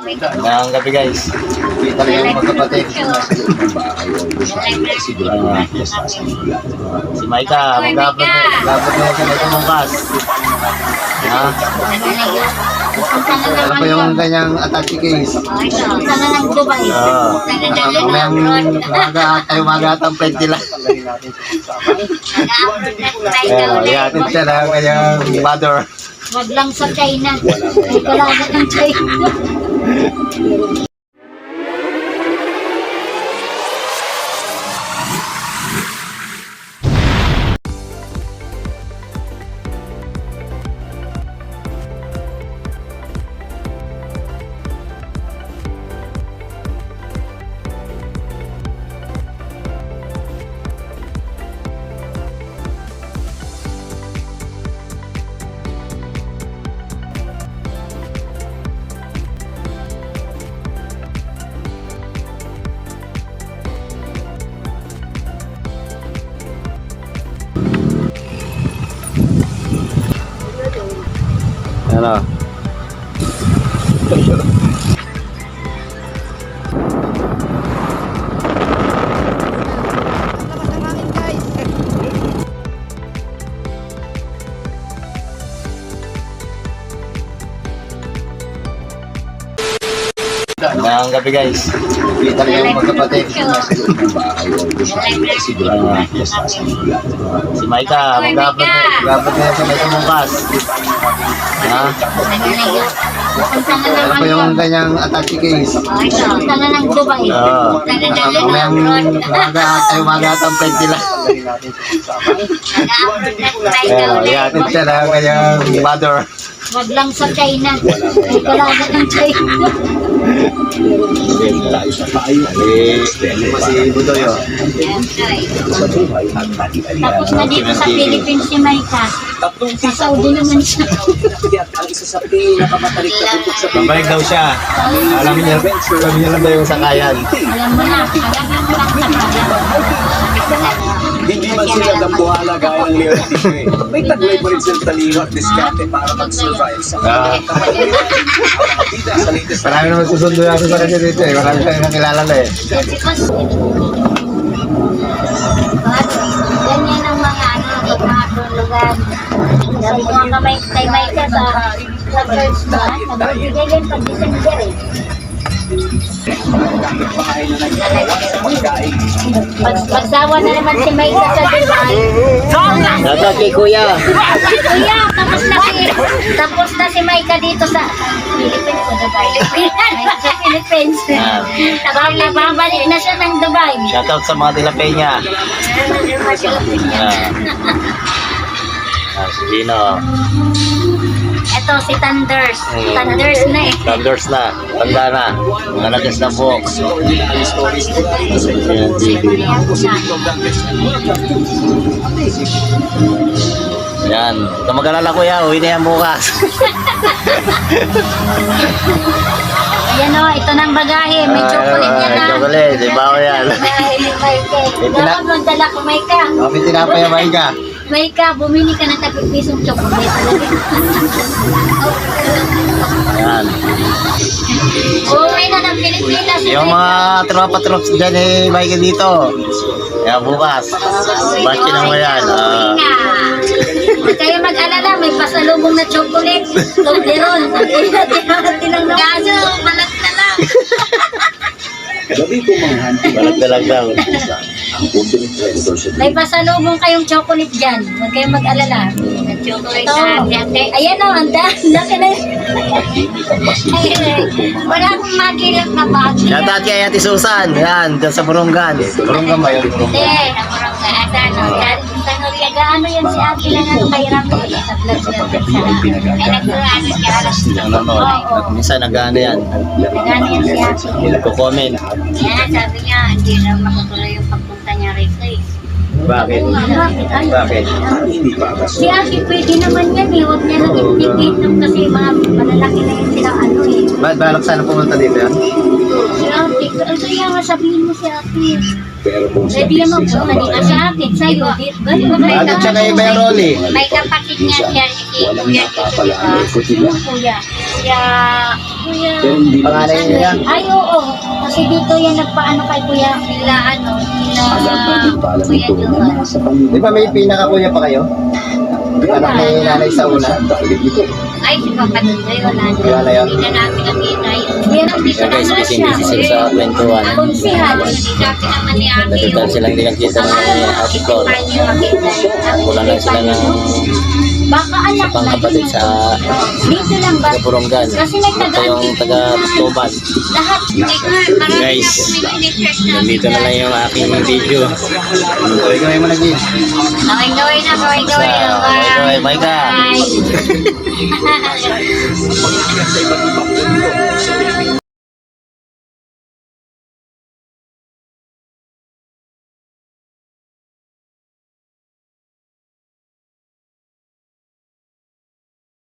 Magandang gabi guys. Kita rin yung magkapatid. Si Maika, magabot na siya na itong ha? Ano pa yung kanyang attache case? Umaga at ang plate nila. Ihatid siya na kanyang mother. Wag lang sa China. Ay, kalagat ng China. Ano? Magandang gabi guys. Kita rin yung magkapatid. Si Maika, magabot na siya na itong ha? Ano pa yung kanyang attache case? Tanga ng Dubai. Umaga at ang plate nila. Ihatid siya na kanyang mother. Wag lang sa China. Ay, kalagat ng China. Ano pa si Budoy? Tapos na dito sa Philippines si Maika. Sa Saudi naman siya. Babalik daw siya. Alam niya lang daw yung sakayan. Alam mo na, kalagat mo lang sa kanya. Hindi man sila dambuhala gaya ng Leonardo eh. May taglay pa rin silang taliwa at diskarte para mag-survive sa kapatida sa latest Marami naman susundo natin sa kanya dito eh. Marami tayong nakilala na eh. Ganyan ang mga mga lugar. Sabi ko nga kay Maika sa church ba, nagbibigay yan pag December eh. Pagsawa na naman si Maika sa Dubai. Dapat kay Kuya. Kuya, tapos na si Maika dito sa Philippines sa Dubai. Sa Philippines. Babalik na siya ng Dubai. Shoutout sa mga tilapenya. Si Gino. Ito si Thunders. Thunders na eh. Thunders na. Tanda na. Nalagas na po. Yan. Ito mag-alala Kuya. Uwi na yan bukas. Ayan o, ito ng bagahe. May chocolate yan na. Chocolate. Iba ko yan. Bagahe ni Maika. Dapat mo dala ko Maika. Kami tinapay ang Maika. Maika, bumili ka ng 30 pisong chocolate. Yan. Uwi na ng Pilipinas. Yung mga tropa-trops dyan eh, Maika dito. Kaya bukas. Bachi na mo yan. Huwag kayo mag-alala, may pasalubong na chocolate. Toblerone. Kaso, balat na lang. Gabi ko mga hanti. Balag na lang daw. May pasalubong kayong chocolate dyan. Huwag kayong mag-alala. Chocolate na. Ayan o, ang laki na. Wala akong magilang na bag. Shoutout kay Ate Susan. Yan, dyan sa Burungan. Burungan ba yun? Hindi, gaano yan si Ate lang ano kay Ramon sa vlog na ay nagkaano siya Minsan nag-ano yan. nagano yan si Ate Nagko-comment. yan sabi niya hindi na matutuloy yung pagpunta niya rito eh. Bakit? Ay, Bakit? si Ate pwede naman yan eh, huwag niya lang ipipin kasi mga malalaki na yun sila ano eh. Ba't balak sana pumunta dito yan? Si Ate, ito yung sabihin mo si Ate. Pero kung sa Pwede naman po, halika sa akin, sa'yo. Bakit siya kay Bayaroli? May kapatid niya siya, si walang Kuya napapala ang Tito, effort di nila. ba? Kuya. Kuya. Pero hindi Pangalan niya yan? Ay, oo. Kasi dito yan nagpaano kay Kuya. Nila, alam natin pa alam Kuya ito na Johan. nasa pamilya. Di ba may pinakakuya pa kayo? Anak ni nanay sa una. Ang target nito. Ay, si Papa Dudoy, wala na. Wala na yan. Hindi na namin nakita yun. Dito Yan guys, na busy siya. sila sa kwentuhan. Konsihan. Sabi naman ni Ate Nagkita silang dinagkita ng Ate Flor. Kulang lang sila ng Baka anak pang na kapatid yun. sa Dito lang ba? Kapuronggan. Kasi may Ito yung taga Tuban. Lahat. Guys, nandito na lang yung aking video. Gawin mo na Gin. Okay, gawin na. Okay, bye ka. Bye. Sa iba't ibang mundo, sa Pilipinas.